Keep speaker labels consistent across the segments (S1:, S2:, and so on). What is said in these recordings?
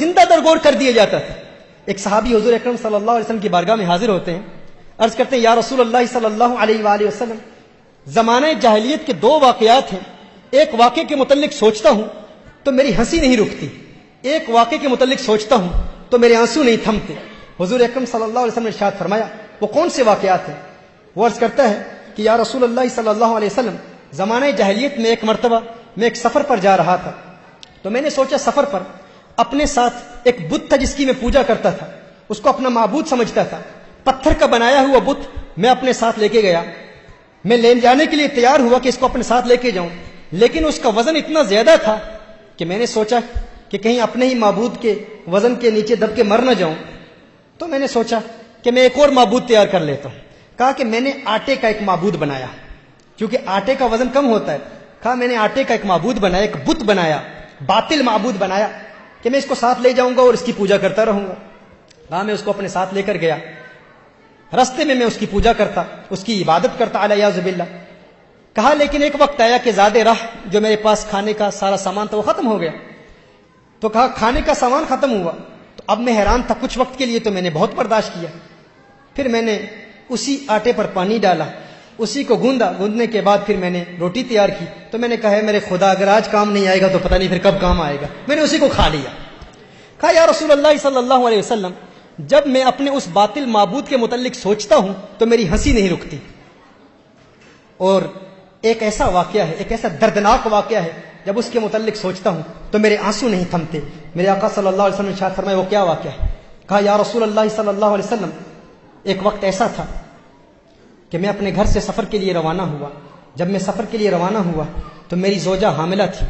S1: زندہ درگور کر دیا جاتا تھا۔ ایک صحابی حضور اکرم صلی اللہ علیہ وسلم کی بارگاہ میں حاضر ہوتے ہیں، عرض کرتے ہیں یا رسول اللہ صلی اللہ علیہ وآلہ وسلم، زمانہ جاہلیت کے دو واقعات ہیں، ایک واقعے کے متعلق سوچتا ہوں تو میری ہنسی نہیں رکتی، ایک واقعے کے متعلق سوچتا ہوں تو میرے آنسو نہیں تھمتے۔ حضور اکرم صلی اللہ علیہ وسلم نے ارشاد فرمایا وہ کون سے واقعات ہیں؟ وہ عرض کرتا ہے کہ یا رسول اللہ صلی اللہ علیہ وسلم، زمانہ جاہلیت میں ایک مرتبہ میں ایک سفر پر جا رہا تھا، تو میں نے سوچا سفر پر اپنے ساتھ ایک بت تھا جس کی میں پوجا کرتا تھا، اس کو اپنا معبود سمجھتا تھا، پتھر کا بنایا ہوا بت میں اپنے ساتھ لے کے گیا، میں لے جانے کے لیے تیار ہوا کہ اس کو اپنے ساتھ لے کے جاؤں، لیکن اس کا وزن اتنا زیادہ تھا کہ میں نے سوچا کہ کہیں اپنے ہی معبود کے وزن کے نیچے دب کے مر نہ جاؤں، تو میں نے سوچا کہ میں ایک اور معبود تیار کر لیتا ہوں۔ کہا کہ میں نے آٹے کا ایک معبود بنایا، کیونکہ آٹے کا وزن کم ہوتا ہے، کہا میں نے آٹے کا ایک معبود بنایا، ایک بت بنایا، باطل معبود بنایا کہ میں اس کو ساتھ لے جاؤں گا اور اس کی پوجا کرتا رہوں گا۔ کہا میں اس کو اپنے ساتھ لے کر گیا، رستے میں اس کی پوجا کرتا، اس کی عبادت کرتا علیہ باللہ۔ کہا لیکن ایک وقت آیا کہ زیادہ راہ جو میرے پاس کھانے کا سارا سامان تھا وہ ختم ہو گیا، تو کہا کھانے کا سامان ختم ہوا تو اب میں حیران تھا، کچھ وقت کے لیے تو میں نے بہت برداشت کیا، پھر میں نے اسی آٹے پر پانی ڈالا، اسی کو گوندنے کے بعد پھر میں نے روٹی تیار کی، تو میں نے کہا ہے میرے خدا اگر آج کام نہیں آئے گا تو پتہ نہیں پھر کب کام آئے گا، میں نے اسی کو کھا لیا۔ کہا یا رسول اللہ صلی اللہ علیہ وسلم، جب میں اپنے اس باطل معبود کے متعلق سوچتا ہوں تو میری ہنسی نہیں رکتی، اور ایک ایسا واقعہ ہے، ایک ایسا دردناک واقعہ ہے، جب اس کے متعلق سوچتا ہوں تو میرے آنسو نہیں تھمتے۔ میرے آقا صلی اللہ علیہ وسلم نے ارشاد فرمایا وہ کیا واقعہ ہے؟ کہا یا رسول اللہ صلی اللہ علیہ وسلم، ایک وقت ایسا تھا کہ میں اپنے گھر سے سفر کے لیے روانہ ہوا، جب میں سفر کے لیے روانہ ہوا تو میری زوجہ حاملہ تھی،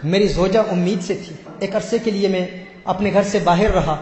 S1: میری زوجہ امید سے تھی، ایک عرصے کے لیے میں اپنے گھر سے باہر رہا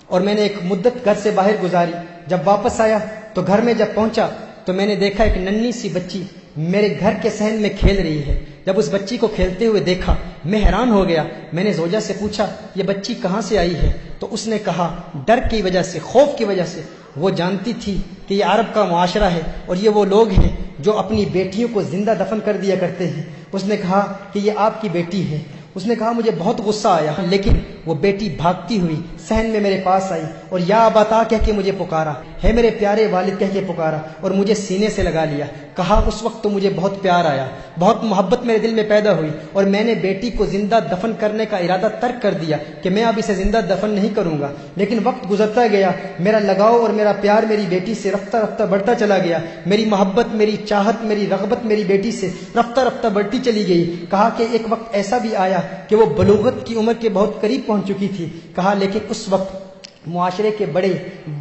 S1: اور میں نے ایک مدت گھر سے باہر گزاری، جب واپس آیا تو گھر میں جب پہنچا تو میں نے دیکھا ایک ننھی سی بچی میرے گھر کے صحن میں کھیل رہی ہے۔ جب اس بچی کو کھیلتے ہوئے دیکھا میں حیران ہو گیا، میں نے زوجہ سے پوچھا یہ بچی کہاں سے آئی ہے؟ تو اس نے کہا ڈر کی وجہ سے، خوف کی وجہ سے، وہ جانتی تھی کہ یہ عرب کا معاشرہ ہے اور یہ وہ لوگ ہیں جو اپنی بیٹیوں کو زندہ دفن کر دیا کرتے ہیں۔ اس نے کہا کہ یہ آپ کی بیٹی ہے۔ اس نے کہا مجھے بہت غصہ آیا، لیکن وہ بیٹی بھاگتی ہوئی صحن میں میرے پاس آئی اور یا ابتا کہہ کے مجھے پکارا، ہے میرے پیارے والد کہہ کے پکارا اور مجھے سینے سے لگا لیا۔ کہا اس وقت تو مجھے بہت پیار آیا، بہت محبت میرے دل میں پیدا ہوئی اور میں نے بیٹی کو زندہ دفن کرنے کا ارادہ ترک کر دیا کہ میں اب اسے زندہ دفن نہیں کروں گا، لیکن وقت گزرتا گیا، میرا لگاؤ اور میرا پیار میری بیٹی سے رفتہ رفتہ بڑھتا چلا گیا، میری محبت، میری چاہت، میری رغبت میری بیٹی سے رفتہ رفتہ بڑھتی چلی گئی۔ کہا کہ ایک وقت ایسا بھی آیا کہ وہ بلوغت کی عمر کے بہت قریب پہنچ چکی تھی۔ کہا لیکن اس وقت معاشرے کے بڑے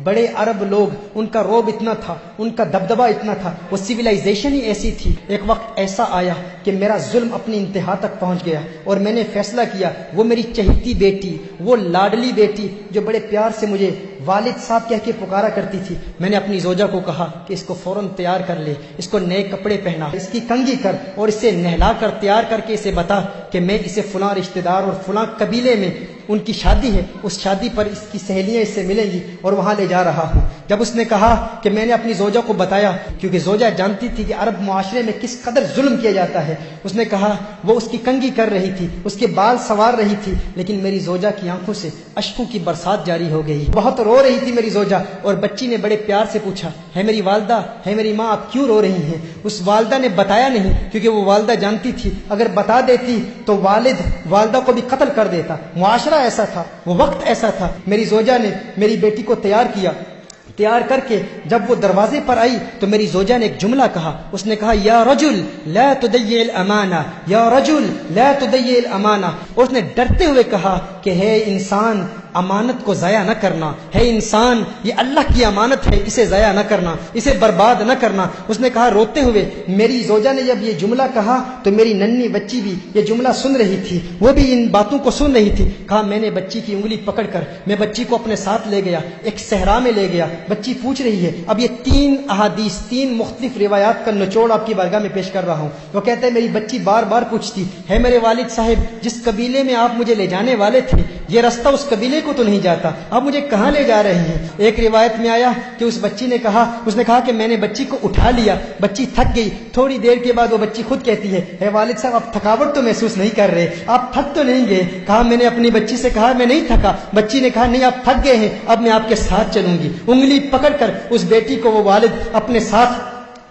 S1: بڑے عرب لوگ، ان کا روب اتنا تھا، ان کا دبدبہ اتنا تھا، وہ سویلائزیشن ہی ایسی تھی۔ ایک وقت ایسا آیا کہ میرا ظلم اپنی انتہا تک پہنچ گیا اور میں نے فیصلہ کیا وہ میری چہیتی بیٹی، وہ لاڈلی بیٹی جو بڑے پیار سے مجھے والد صاحب کہہ کے پکارا کرتی تھی، میں نے اپنی زوجہ کو کہا کہ اس کو فوراً تیار کر لے، اس کو نئے کپڑے پہنا، اس کی کنگھی کر اور اسے نہلا کر تیار کر کے اسے بتا کہ میں اسے فلاں رشتہ دار اور فلاں قبیلے میں ان کی شادی ہے، اس شادی پر اس کی سہیلیاں اس سے ملیں گی اور وہاں لے جا رہا ہوں۔ جب اس نے کہا کہ میں نے اپنی زوجہ کو بتایا، کیونکہ زوجہ جانتی تھی کہ عرب معاشرے میں کس قدر ظلم کیا جاتا ہے، اس نے کہا وہ اس کی کنگھی کر رہی تھی، اس کے بال سنوار رہی تھی، لیکن میری زوجہ کی آنکھوں سے اشکوں کی برسات جاری ہو گئی، بہت رو رہی تھی میری زوجہ، اور بچی نے بڑے پیار سے پوچھا ہے میری والدہ، ہے میری ماں، آپ کیوں رو رہی ہیں؟ اس والدہ نے بتایا نہیں، کیونکہ وہ والدہ جانتی تھی اگر بتا دیتی تو والد والدہ کو بھی قتل کر دیتا، معاشرہ ایسا تھا، وہ وقت ایسا تھا۔ میری زوجہ نے میری بیٹی کو تیار کیا، تیار کر کے جب وہ دروازے پر آئی تو میری زوجہ نے ایک جملہ کہا، اس نے کہا یا رجل لا تضيع الامانہ، یا رجل لا تضيع الامانہ، اور اس نے ڈرتے ہوئے کہا کہ ہے انسان امانت کو ضائع نہ کرنا، ہے انسان یہ اللہ کی امانت ہے، اسے ضائع نہ کرنا، اسے برباد نہ کرنا۔ اس نے کہا روتے ہوئے، میری زوجہ نے جب یہ جملہ کہا تو میری ننھی بچی بھی یہ جملہ سن رہی تھی، وہ بھی ان باتوں کو سن رہی تھی۔ کہا میں نے بچی کی انگلی پکڑ کر میں بچی کو اپنے ساتھ لے گیا، ایک صحرا میں لے گیا، بچی پوچھ رہی ہے۔ اب یہ 3 احادیث، 3 مختلف روایات کا نچوڑ آپ کی بارگاہ میں پیش کر رہا ہوں۔ وہ کہتے ہیں میری بچی بار بار پوچھتی ہے میرے والد صاحب جس قبیلے میں آپ مجھے لے جانے والے تھے یہ راستہ اس قبیلے کو تو نہیں جاتا، آپ مجھے کہاں لے جا رہے ہیں؟ ایک روایت میں آیا کہ اس بچی نے کہا کہ میں نے بچی کو اٹھا لیا، بچی تھک گئی، تھوڑی دیر کے بعد وہ بچی خود کہتی ہے اے والد صاحب آپ تھکاوٹ تو محسوس نہیں کر رہے، آپ تھک تو نہیں گئے؟ کہا میں نے اپنی بچی سے کہا میں نہیں تھکا، بچی نے کہا نہیں آپ تھک گئے ہیں، اب میں آپ کے ساتھ چلوں گی۔ انگلی پکڑ کر اس بیٹی کو وہ والد اپنے ساتھ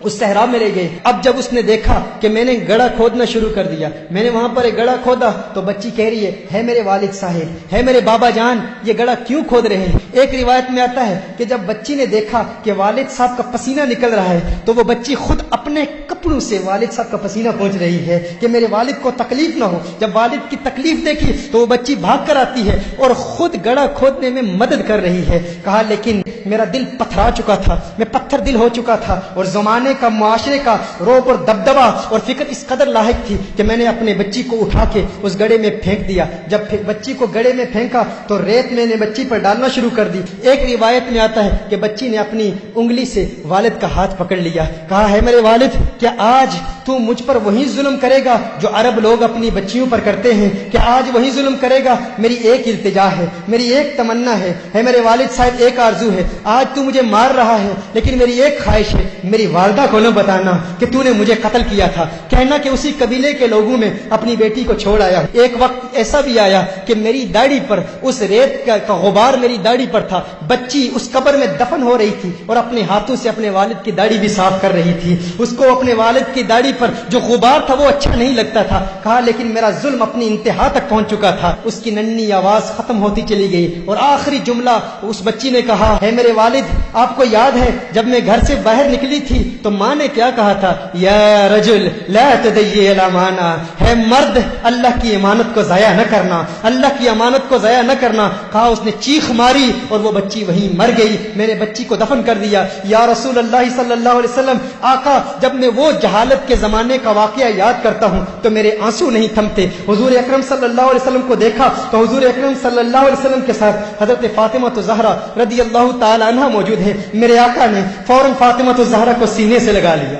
S1: اس صحرا میں لے گئے۔ اب جب اس نے دیکھا کہ میں نے گڑھا کھودنا شروع کر دیا، میں نے وہاں پر ایک گڑھا کھودا تو بچی کہہ رہی ہے میرے والد صاحب، ہے میرے بابا جان، یہ گڑھا کیوں کھود رہے ہیں؟ ایک روایت میں آتا ہے کہ جب بچی نے دیکھا کہ والد صاحب کا پسینہ نکل رہا ہے تو وہ بچی خود اپنے کپڑوں سے والد صاحب کا پسینہ پہنچ رہی ہے کہ میرے والد کو تکلیف نہ ہو۔ جب والد کی تکلیف دیکھی تو وہ بچی بھاگ کر آتی ہے اور خود گڑھا کھودنے میں مدد کر رہی ہے۔ کہا لیکن میرا دل پتھرا چکا تھا، میں پتھر دل ہو چکا تھا، اور زمانے کا معاشرے کا روب اور دبدبا اور فکر اس قدر لاحق تھی کہ میں نے اپنے بچی کو اٹھا کے اس گڑھے میں پھینک دیا۔ جب بچی کو گڑھے میں پھینکا تو ریت میں نے بچی پر ڈالنا شروع کر دی۔ ایک روایت میں آتا ہے کہ بچی نے اپنی انگلی سے والد کا ہاتھ پکڑ لیا، کہا ہے میرے والد کیا آج تو مجھ پر وہی ظلم کرے گا جو عرب لوگ اپنی بچیوں پر کرتے ہیں؟ کیا آج وہی ظلم کرے گا؟ میری ایک التجا ہے، میری ایک تمنا ہے میرے والد صاحب، ایک آرزو ہے، آج تو مجھے مار رہا ہے لیکن میری ایک خواہش ہے، میری والدہ کو نہ بتانا کہ تو نے مجھے قتل کیا تھا، کہنا کہ اسی قبیلے کے لوگوں میں اپنی بیٹی کو چھوڑ آیا۔ ایک وقت ایسا بھی آیا کہ میری داڑھی پر اس ریت کا غبار میری داڑھی پر تھا، بچی اس قبر میں دفن ہو رہی تھی اور اپنے ہاتھوں سے اپنے والد کی داڑھی بھی صاف کر رہی تھی، اس کو اپنے والد کی داڑھی پر جو غبار تھا وہ اچھا نہیں لگتا تھا۔ کہا لیکن میرا ظلم اپنی انتہا تک پہنچ چکا تھا۔ اس کی ننھی آواز ختم ہوتی چلی گئی اور آخری جملہ اس بچی نے کہا ہے میرے والد آپ کو یاد ہے جب میں گھر سے باہر نکلی تھی تو ماں نے کیا کہا تھا؟ یا رجل لا تضيع الامانہ، ہے مرد اللہ کی امانت کو ضائع نہ کرنا، اللہ کی امانت کو ضائع نہ کرنا۔ کہا اس نے چیخ ماری اور وہ بچی وہیں مر گئی، میں نے بچی کو دفن کر دیا۔ یا رسول اللہ صلی اللہ علیہ وسلم، آقا جب میں وہ جہالت کے زمانے کا واقعہ یاد کرتا ہوں تو میرے آنسو نہیں تھمتے۔ حضور اکرم صلی اللہ علیہ وسلم کو دیکھا تو حضور اکرم صلی اللہ علیہ وسلم کے ساتھ حضرت فاطمہ الزہرا رضی اللہ تعالی عنہا موجود ہے۔ میرے آقا نے فوراً فاطمہ الزہرا کو سینے سے لگا لیا،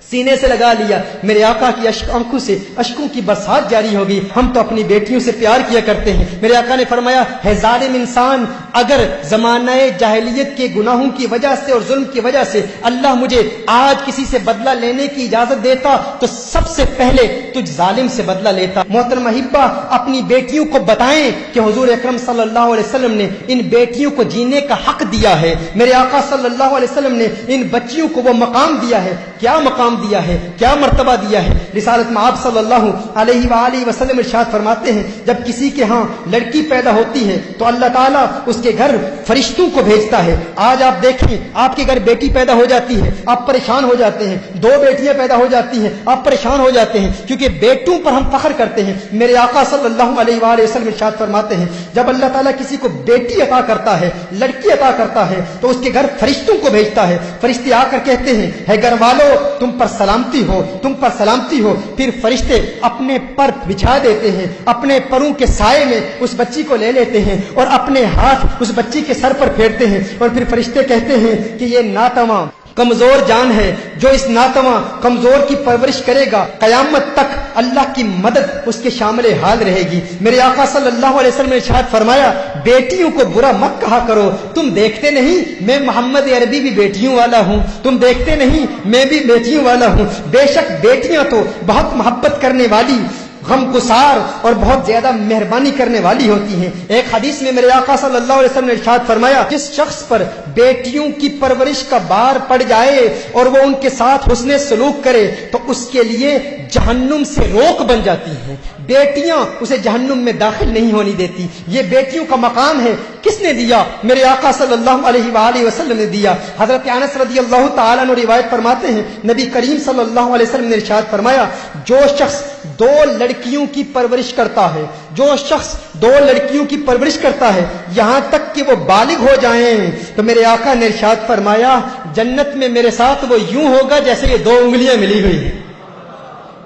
S1: سینے سے لگا لیا۔ میرے آقا کی آنکھوں سے اشکوں کی برسات جاری ہو گئی۔ ہم تو اپنی بیٹیوں سے پیار کیا کرتے ہیں۔ میرے آقا نے فرمایا ہے ظالم انسان، اگر زمانہ جاہلیت کے گناہوں کی وجہ سے اور ظلم کی وجہ سے اللہ مجھے آج کسی سے بدلہ لینے کی اجازت دیتا تو سب سے پہلے تجھ ظالم سے بدلہ لیتا۔ محترمہ حبہ اپنی بیٹیوں کو بتائیں کہ حضور اکرم صلی اللہ علیہ وسلم نے ان بیٹیوں کو جینے کا حق دیا ہے۔ میرے آقا صلی اللہ علیہ وسلم نے ان بچیوں کو وہ مقام دیا ہے، کیا مقام دیا ہے، کیا مرتبہ دیا ہے۔ رسالت میں آپ صلی اللہ علیہ وآلہ وسلم ارشاد فرماتے ہیں جب کسی کے ہاں لڑکی پیدا ہوتی ہے تو اللہ تعالیٰ اس کے گھر فرشتوں کو بھیجتا ہے۔ آج آپ دیکھیں آپ کے گھر بیٹی پیدا ہو جاتی ہے آپ پریشان ہو جاتے ہیں، دو بیٹیاں پیدا ہو جاتی ہیں آپ پریشان ہو جاتے ہیں کیونکہ بیٹوں پر ہم فخر کرتے ہیں۔ میرے آقا صلی اللہ علیہ وآلہ وسلم ارشاد فرماتے ہیں جب اللہ تعالیٰ کسی کو بیٹی عطا کرتا ہے، لڑکی عطا کرتا ہے تو اس کے گھر فرشتوں کو بھیجتا ہے۔ فرشتے آ کر کہتے ہیں ہے گھر والو تم پر سلامتی ہو، تم پر سلامتی ہو۔ پھر فرشتے اپنے پر بچھا دیتے ہیں، اپنے پروں کے سائے میں اس بچی کو لے لیتے ہیں اور اپنے ہاتھ اس بچی کے سر پر پھیرتے ہیں اور پھر فرشتے کہتے ہیں کہ یہ ناتواں کمزور جان ہے، جو اس ناتواں کمزور کی پرورش کرے گا قیامت تک اللہ کی مدد اس کے شامل حال رہے گی۔ میرے آقا صلی اللہ علیہ وسلم نے ارشاد فرمایا بیٹیوں کو برا مت کہا کرو، تم دیکھتے نہیں میں محمد عربی بھی بیٹیوں والا ہوں، تم دیکھتے نہیں میں بھی بیٹیوں والا ہوں۔ بے شک بیٹیاں تو بہت محبت کرنے والی، غم گسار اور بہت زیادہ مہربانی کرنے والی ہوتی ہیں۔ ایک حدیث میں میرے آقا صلی اللہ علیہ وسلم نے ارشاد فرمایا جس شخص پر بیٹیوں کی پرورش کا بار پڑ جائے اور وہ ان کے ساتھ حسن سلوک کرے تو اس کے لیے جہنم سے روک بن جاتی ہیں، بیٹیاں اسے جہنم میں داخل نہیں ہونی دیتی۔ یہ بیٹیوں کا مقام ہے، کس نے دیا؟ میرے آقا صلی اللہ علیہ وآلہ وسلم نے دیا۔ حضرت انس رضی اللہ تعالیٰ عنہ روایت فرماتے ہیں نبی کریم صلی اللہ علیہ وسلم نے ارشاد فرمایا جو شخص دو لڑکیوں کی پرورش کرتا ہے، جو شخص دو لڑکیوں کی پرورش کرتا ہے یہاں تک کہ وہ بالغ ہو جائیں تو میرے آقا نے ارشاد فرمایا جنت میں میرے ساتھ وہ یوں ہوگا جیسے یہ دو انگلیاں ملی ہوئی ہیں۔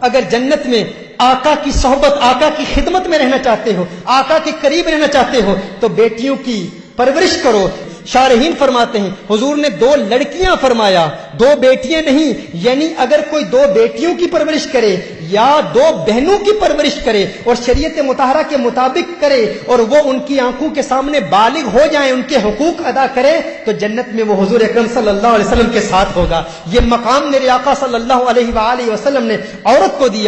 S1: اگر جنت میں آقا کی صحبت، آقا کی خدمت میں رہنا چاہتے ہو، آقا کے قریب رہنا چاہتے ہو تو بیٹیوں کی پرورش کرو۔ شارحین فرماتے ہیں حضور نے دو لڑکیاں فرمایا، دو بیٹیاں نہیں، یعنی اگر کوئی دو بیٹیوں کی پرورش کرے یا دو بہنوں کی پرورش کرے اور شریعت مطہرہ کے مطابق کرے اور وہ ان کی آنکھوں کے سامنے بالغ ہو جائیں، ان کے حقوق ادا کرے، تو جنت میں وہ حضور اکرم صلی اللہ علیہ وسلم کے ساتھ ہوگا۔ یہ مقام میرے آقا صلی اللہ علیہ وآلہ وسلم نے عورت کو دیا۔